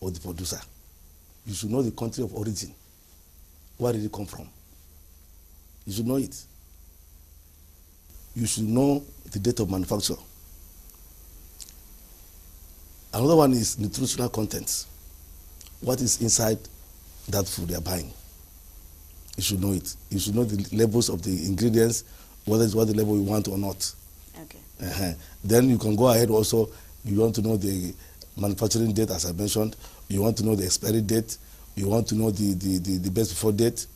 of the producer. You should know the country of origin. Where did it come from? You should know it. You should know the date of manufacture. Another one is nutritional content. What is inside that food they are buying? You should know it. You should know the levels of the ingredients, whether it's what the level you want or not. Okay. Then you can go ahead also, you want to know the manufacturing date, as I mentioned. You want to know the expiry date. You want to know the best before date.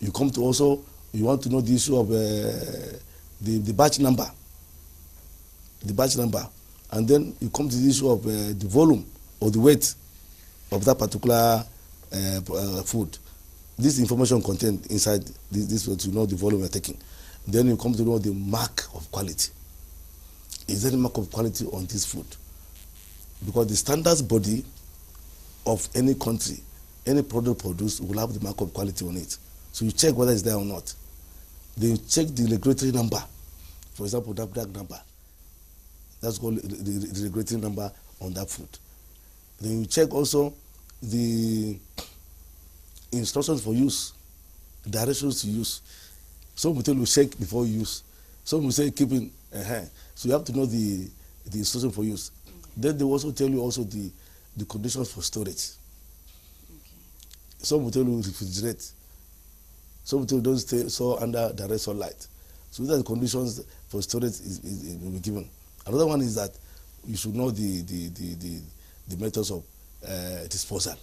You come to also, you want to know the issue of the batch number. The batch number. And then you come to the issue of the volume or the weight of that particular food. This information contained inside this food, you know the volume you're taking. Then you come to know the mark of quality. Is there a mark of quality on this food? Because the standards body of any country, any product produced will have the mark of quality on it. So you check whether it's there or not. Then you check the regulatory number. For example, that number. That's called the regulatory number on that food. Then you check also the instructions for use, directions to use. Some will tell you shake before you use. Some will say keep in. So you have to know the instruction for use. Then they will also tell you also the conditions for storage. Some will tell you refrigerate. Some will tell you don't stay so under direct sunlight. So these are the conditions for storage will be given. Another one is that you should know the methods of disposal.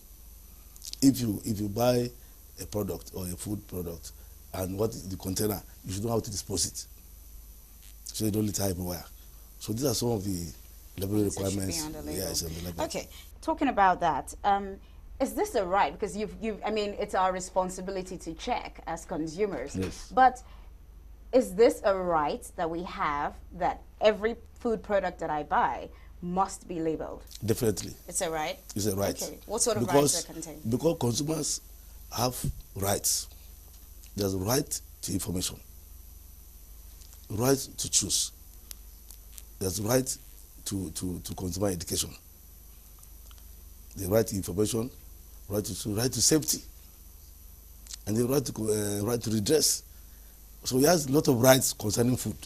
If you buy a product or a food product and what is the container, you should know how to dispose it. So you don't litter everywhere. So these are some of the labeling requirements. Yes, okay. Talking about that, is this a right? Because I mean, it's our responsibility to check as consumers. Yes. But is this a right that we have, that every food product that I buy must be labeled? Definitely. It's a right? It's a right. Okay. What sort of rights are contained? Because consumers have rights. There's a right to information, right to choose. There's a right to consumer education. The right to information, right to safety, and the right to redress. So he has a lot of rights concerning food.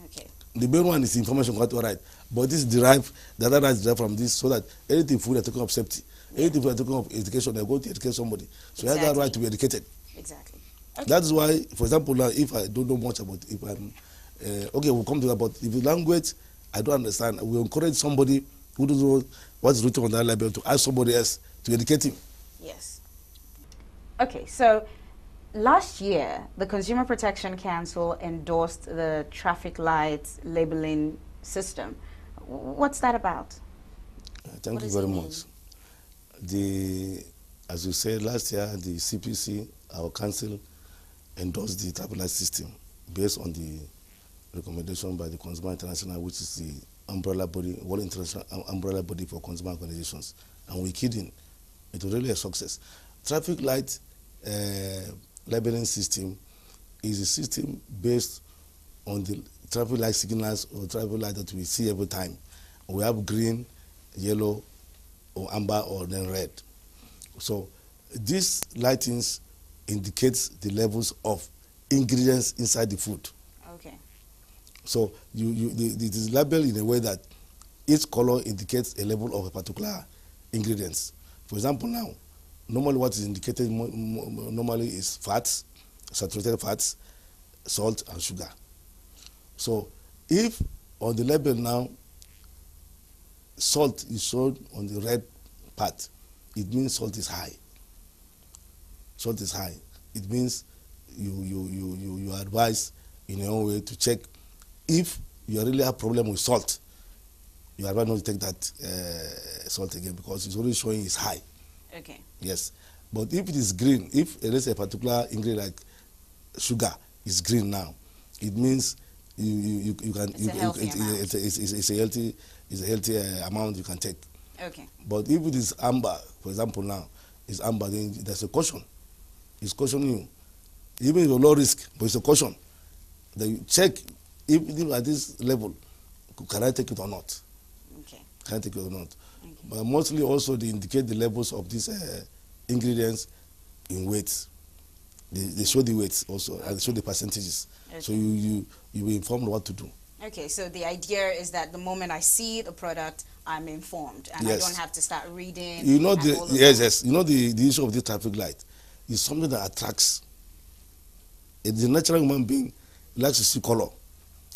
Okay. The main one is information, what right, but this derived, the other rights derived from this, so that anything food are talking of safety, anything food are talking of education, they're going to educate somebody. So he has that right to be educated. Exactly. Okay. That is why, for example, now if I don't know much about, if I'm, okay, we'll come to that, but if the language I don't understand, we encourage somebody who doesn't know what's written on that label to ask somebody else to educate him. Yes. Okay, so last year, the Consumer Protection Council endorsed the traffic lights labeling system. What's that about? Thank you very much. As you said, last year, the CPC, our council, endorsed the traffic light system based on the recommendation by the Consumer International, which is the umbrella body, World International umbrella body for consumer organizations. And we're kidding. It was really a success. Traffic light labeling system is a system based on the traffic light signals or traffic light that we see every time. We have green, yellow, or amber, or then red. So these lightings indicates the levels of ingredients inside the food. Okay. So it is labeled in a way that each color indicates a level of a particular ingredients. For example, now, normally what is indicated normally is fats, saturated fats, salt, and sugar. So if on the label now, salt is shown on the red part, it means salt is high. Salt is high. It means you are advised in your own way to check if you really have a problem with salt. You are not to take that salt again because it's only showing it's high. Okay. Yes. But if it is green, if there is a particular ingredient like sugar is green now, it means you can. It's a healthy amount you can take. Okay. But if it is amber, for example, now it's amber, then there's a caution. It's cautioning you, even if you're low risk, but it's a caution. Then you check if at this level, can I take it or not? Okay. Can I take it or not? Okay. But mostly also they indicate the levels of these ingredients in weight. They show the weights also, and they show the percentages. Okay. So you will informed what to do. Okay, so the idea is that the moment I see the product, I'm informed, and Yes. I don't have to start reading. You know and all of yes, that. yes. You know the issue of the traffic light is something that attracts. The natural human being likes to see color,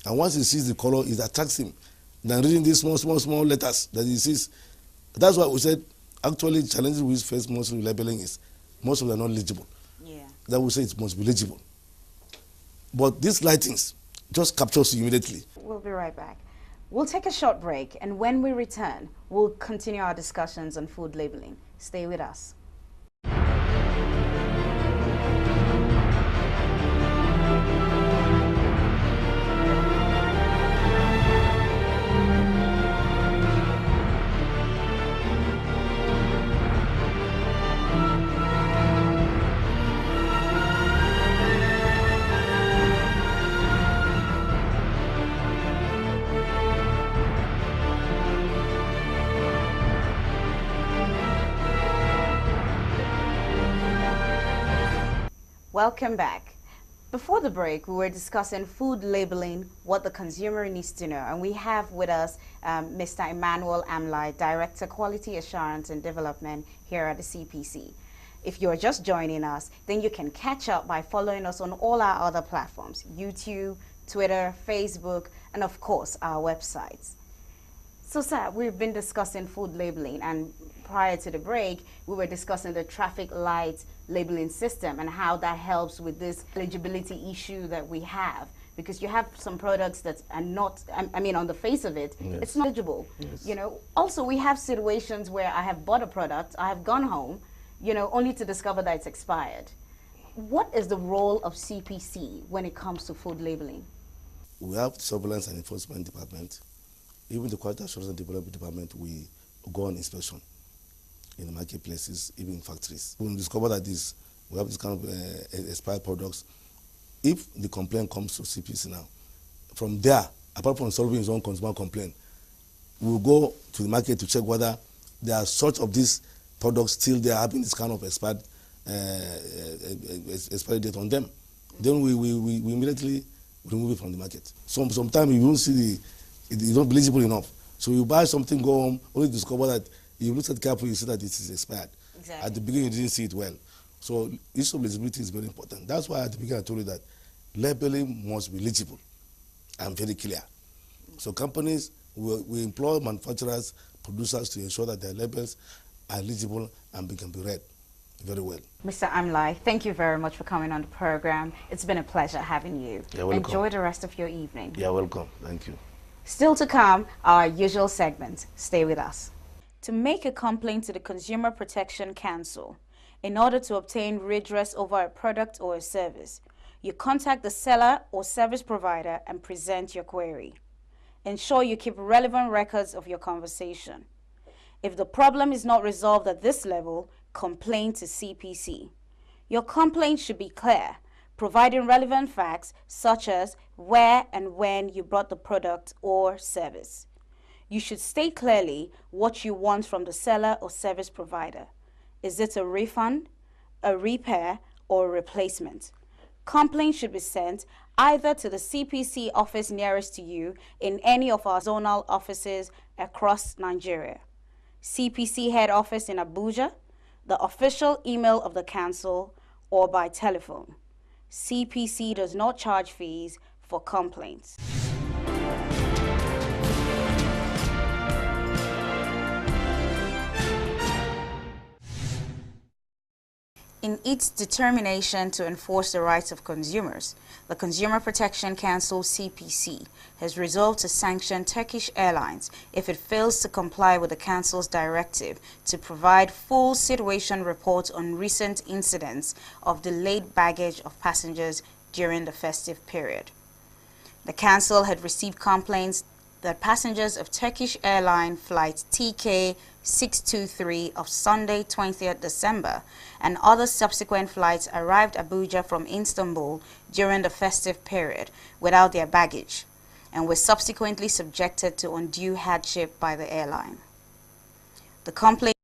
and once he sees the color, it attracts him. Than reading these small letters that he sees. That's why we said actually challenges we face mostly with labeling is most of them are not legible. Yeah. That we say it must be legible. But these lightings just captures you immediately. We'll be right back. We'll take a short break, and when we return, we'll continue our discussions on food labeling. Stay with us. Welcome back. Before the break, we were discussing food labeling, what the consumer needs to know. And we have with us Mr. Emmanuel Amlai, Director Quality Assurance and Development here at the CPC. If you're just joining us, then you can catch up by following us on all our other platforms, YouTube, Twitter, Facebook, and of course, our websites. So, sir, we've been discussing food labeling, and prior to the break, we were discussing the traffic light labeling system and how that helps with this eligibility issue that we have. Because you have some products that are not, I mean, on the face of it, Yes. it's not eligible. Yes. You know, also we have situations where I have bought a product, I have gone home, you know, only to discover that it's expired. What is the role of CPC when it comes to food labeling? We have the surveillance and enforcement department. Even the quality assurance and development department, we go on inspection in the marketplaces, even in factories. We discover that we have this kind of expired products. If the complaint comes to CPC now, from there, apart from solving his own consumer complaint, we'll go to the market to check whether there are such of these products still there having this kind of expired expiry date on them. Then we immediately remove it from the market. Sometimes you won't see it's not eligible enough. So you buy something, go home, only to discover that you look at it carefully, you see that it is expired. Exactly. At the beginning, you didn't see it well. So issue of legibility is very important. That's why at the beginning I told you that labeling must be legible and very clear. So companies, we employ manufacturers, producers to ensure that their labels are legible and can be read very well. Mr. Amlai, thank you very much for coming on the program. It's been a pleasure having you. You're welcome. Enjoy the rest of your evening. You're welcome. Thank you. Still to come, our usual segment. Stay with us. To make a complaint to the Consumer Protection Council, in order to obtain redress over a product or a service, you contact the seller or service provider and present your query. Ensure you keep relevant records of your conversation. If the problem is not resolved at this level, complain to CPC. Your complaint should be clear, providing relevant facts such as where and when you bought the product or service. You should state clearly what you want from the seller or service provider. Is it a refund, a repair, or a replacement? Complaints should be sent either to the CPC office nearest to you in any of our zonal offices across Nigeria, CPC head office in Abuja, the official email of the council, or by telephone. CPC does not charge fees for complaints. In its determination to enforce the rights of consumers, the Consumer Protection Council (CPC) has resolved to sanction Turkish Airlines if it fails to comply with the Council's directive to provide full situation reports on recent incidents of delayed baggage of passengers during the festive period. The Council had received complaints that passengers of Turkish airline flight TK623 of Sunday 20th December and other subsequent flights arrived Abuja from Istanbul during the festive period without their baggage and were subsequently subjected to undue hardship by the airline. the complaint